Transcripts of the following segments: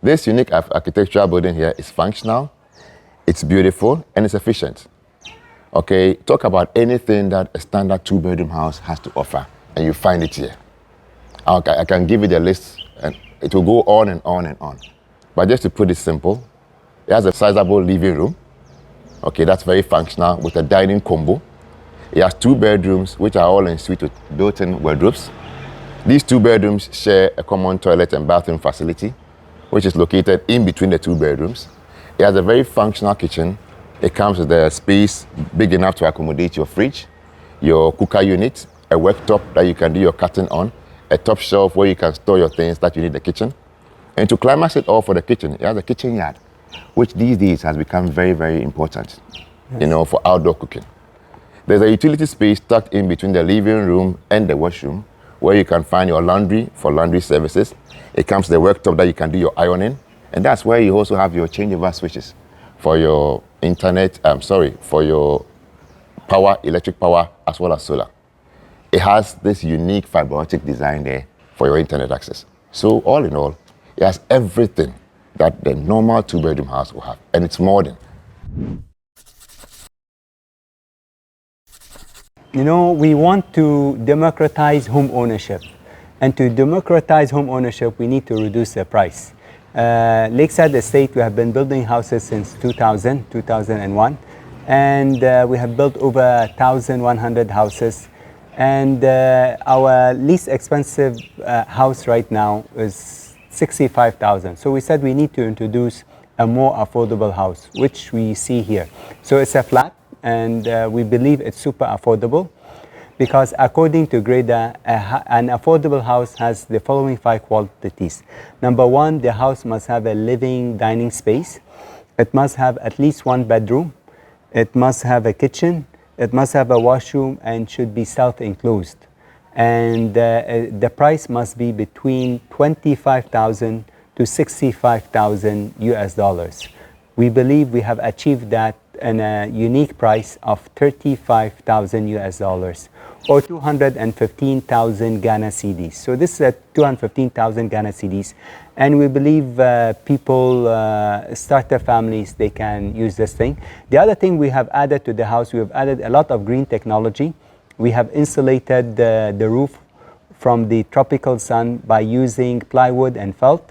This unique architectural building here is functional, it's beautiful, and it's efficient. Okay, talk about anything that a standard two-bedroom house has to offer, and you find it here. I can give you the list, and it will go on and on and on. But just to put it simple, it has a sizable living room. Okay, that's very functional with a dining combo. It has 2 bedrooms, which are all en suite with built-in wardrobes. These 2 bedrooms share a common toilet and bathroom facility, which is located in between the 2 bedrooms. It has a very functional kitchen. It comes with a space big enough to accommodate your fridge, your cooker unit, a worktop that you can do your cutting on, a top shelf where you can store your things that you need in the kitchen. And to climax it all for the kitchen, it has a kitchen yard, which these days has become very, very important, for outdoor cooking. There's a utility space tucked in between the living room and the washroom where you can find your laundry for laundry services. It comes with a worktop that you can do your ironing. And that's where you also have your changeover switches for your for your power, electric power, as well as solar. It has this unique fiber optic design there for your internet access. So all in all, it has everything that the normal 2-bedroom house will have, and it's modern. We want to democratize home ownership. And to democratize home ownership, we need to reduce the price. Lakeside Estate, we have been building houses since 2001. And we have built over 1,100 houses. And our least expensive house right now is $65,000. So we said we need to introduce a more affordable house, which we see here. So it's a flat, and we believe it's super affordable because according to Greda, an affordable house has the following 5 qualities. Number 1, the house must have a living dining space. It must have at least 1 bedroom. It must have a kitchen. It must have a washroom and should be self-enclosed. And the price must be between $25,000 to $65,000 US. We believe we have achieved that in a unique price of $35,000 US or 215,000 Ghana cedis. So this is at 215,000 Ghana cedis. And we believe people, starter families, they can use this thing. The other thing we have added to the house, we have added a lot of green technology. We have insulated the roof from the tropical sun by using plywood and felt.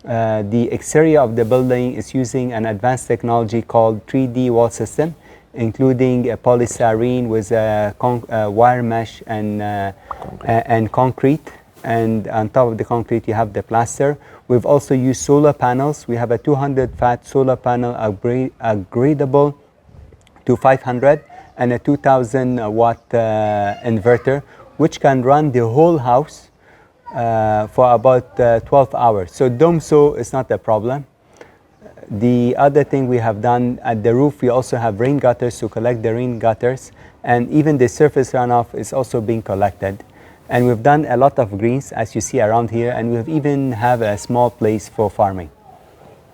The exterior of the building is using an advanced technology called 3D wall system, including a polystyrene with a wire mesh and concrete. And on top of the concrete, you have the plaster. We've also used solar panels. We have a 200-watt solar panel upgradable to 500 and a 2,000-watt inverter, which can run the whole house for about 12 hours. So DOMSO is not a problem. The other thing we have done at the roof, we also have rain gutters to collect the rain gutters, and even the surface runoff is also being collected. And we've done a lot of greens, as you see around here, and we've even have a small place for farming.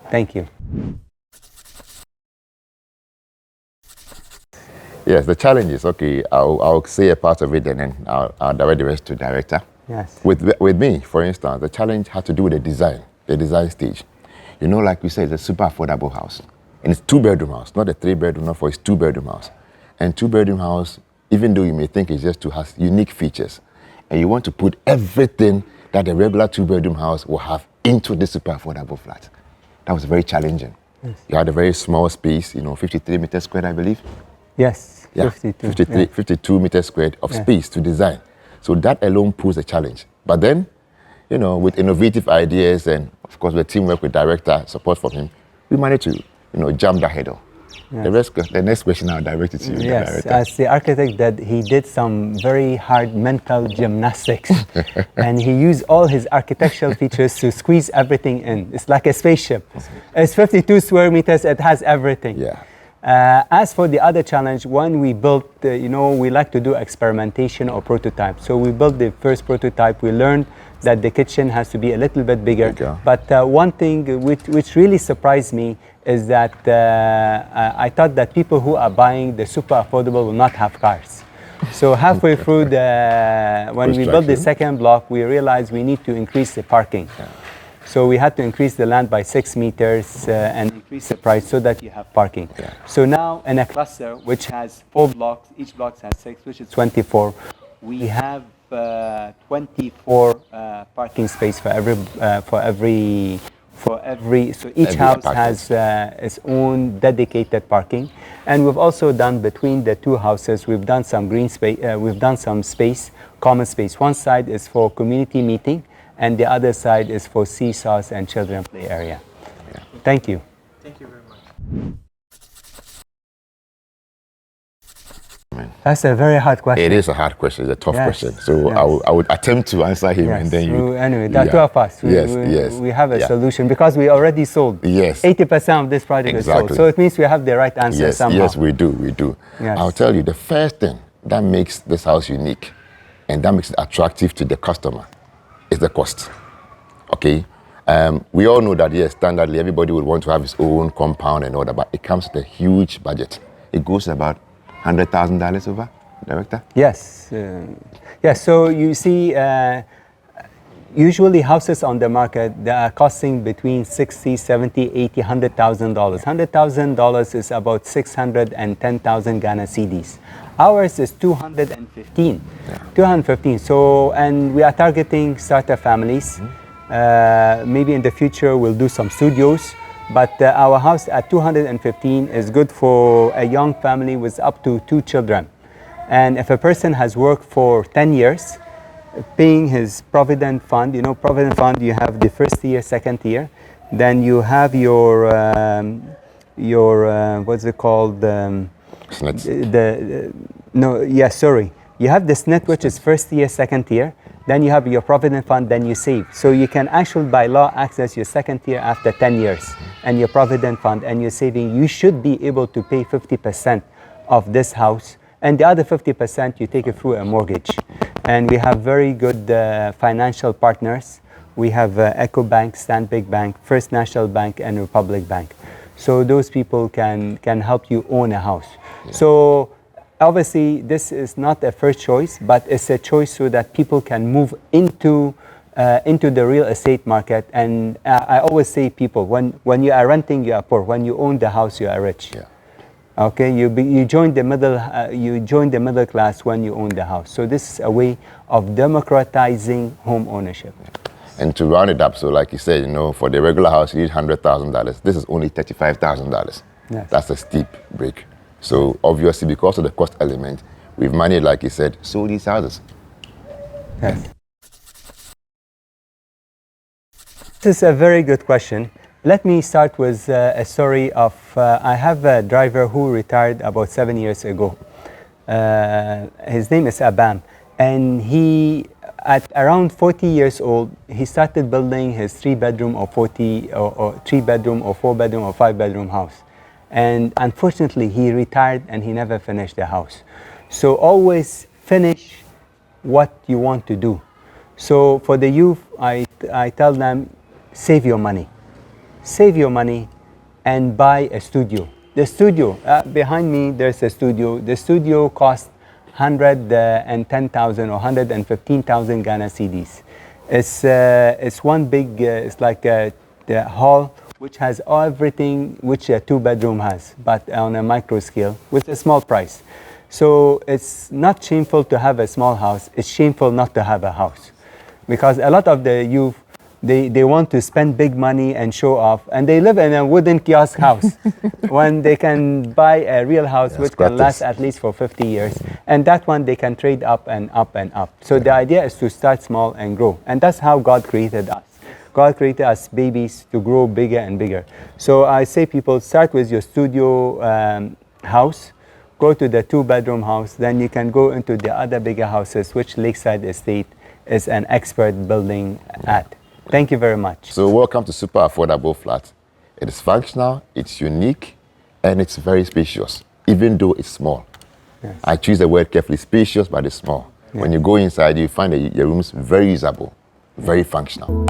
Thank you. Yes, the challenge is, okay, I'll say a part of it and then I'll direct the rest to director. Yes. With me, for instance, the challenge had to do with the design stage. Like we said, it's a super affordable house. And it's 2-bedroom house, not a 3-bedroom, not for it's 2-bedroom house. And 2-bedroom house, even though you may think it's just 2, has unique features. And you want to put everything that a regular 2-bedroom house will have into this super affordable flat. That was very challenging. Yes. You had a very small space, 53 meters squared, I believe. Yes, yeah, 52 meters squared of space to design. So that alone posed a challenge. But then, with innovative ideas and, of course, with teamwork with director, support from him, we managed to, jump that hurdle. Yes. The next question I'll direct it to you. Yes, as the architect, that he did some very hard mental gymnastics, and he used all his architectural features to squeeze everything in. It's like a spaceship. It's 52 square meters. It has everything. Yeah. As for the other challenge, when we built, we like to do experimentation or prototype. So we built the first prototype. We learned that the kitchen has to be a little bit bigger. But one thing which really surprised me is that I thought that people who are buying the super affordable will not have cars. So halfway through when we built the second block, we realized we need to increase the parking. So we had to increase the land by 6 meters and increase the price so that you have parking. Yeah. So now in a cluster which has 4 blocks, each block has 6, which is 24, we have 24 parking space for every, so each Every house apartment. has its own dedicated parking. And we've also done between the 2 houses, we've done some green space, we've done some space, common space. One side is for community meeting, and the other side is for seesaws and children play area. Yeah. Thank you. Thank you very much. That's a very hard question. It is a hard question. It's a tough Yes, question. So yes. I would attempt to answer him, Yes. and then you. Anyway, the yeah. 2 of us, Yes. we have a Yeah. solution because we already sold. Yes. 80% of this project is sold. Exactly. So it means we have the right answer Yes, somehow. yes, we do. Yes. I'll tell you, the first thing that makes this house unique and that makes it attractive to the customer is the cost. Okay? We all know that, yes, standardly, everybody would want to have his own compound and all that, but it comes with a huge budget. It goes to about $100,000 over, Director? Yes. Yes. So you see, usually houses on the market, they are costing between 60, 70, 80, $100,000. $100,000 is about 610,000 Ghana cedis. Ours is 215. 215. So, and we are targeting starter families. Maybe in the future we'll do some studios. But our house at 215 is good for a young family with up to 2 children. And if a person has worked for 10 years, paying his Provident Fund, you know, Provident Fund, you have the first year, second year, then you have your what's it called? You have the SNET, which is first year, second year. Then you have your Provident Fund, then you save. So you can actually, by law, access your second year after 10 years and your Provident Fund and your saving. You should be able to pay 50% of this house, and the other 50% you take it through a mortgage. And we have very good financial partners. We have EcoBank, Stanbic Bank, First National Bank, and Republic Bank. So those people can help you own a house. Yeah. So obviously, this is not a first choice, but it's a choice so that people can move into the real estate market. And I always say, people, when you are renting, you are poor. When you own the house, you are rich. Yeah. Okay, you join the middle class when you own the house. So this is a way of democratizing home ownership. And to round it up, so like you said, you know, for the regular house, you need $100,000. This is only $35,000. Yes. That's a steep break. So obviously, because of the cost element, we've managed, like you said, sold these houses. Yes. This is a very good question. Let me start with a story of, I have a driver who retired about 7 years ago. His name is Abam. And he, at around 40 years old, he started building his 3-bedroom or 3-bedroom or 4-bedroom or 5-bedroom house. And unfortunately, he retired and he never finished the house. So always finish what you want to do. So for the youth, I tell them, save your money. Save your money and buy a studio. The studio, behind me, there's a studio. The studio costs 110,000 or 115,000 Ghana cedis. It's one big, it's like the hall, which has everything which a 2-bedroom has, but on a micro scale with a small price. So it's not shameful to have a small house. It's shameful not to have a house. Because a lot of the youth, they want to spend big money and show off, and they live in a wooden kiosk house when they can buy a real house which can last at least for 50 years. And that one they can trade up and up and up. So the idea is to start small and grow. And that's how God created us. God created us babies to grow bigger and bigger. So I say people, start with your studio house, go to the 2-bedroom house, then you can go into the other bigger houses, which Lakeside Estate is an expert building at. Thank you very much. So welcome to Super Affordable Flat. It is functional, it's unique, and it's very spacious, even though it's small. Yes. I choose the word carefully, spacious, but it's small. Yes. When you go inside, you find that your room's very usable, very functional.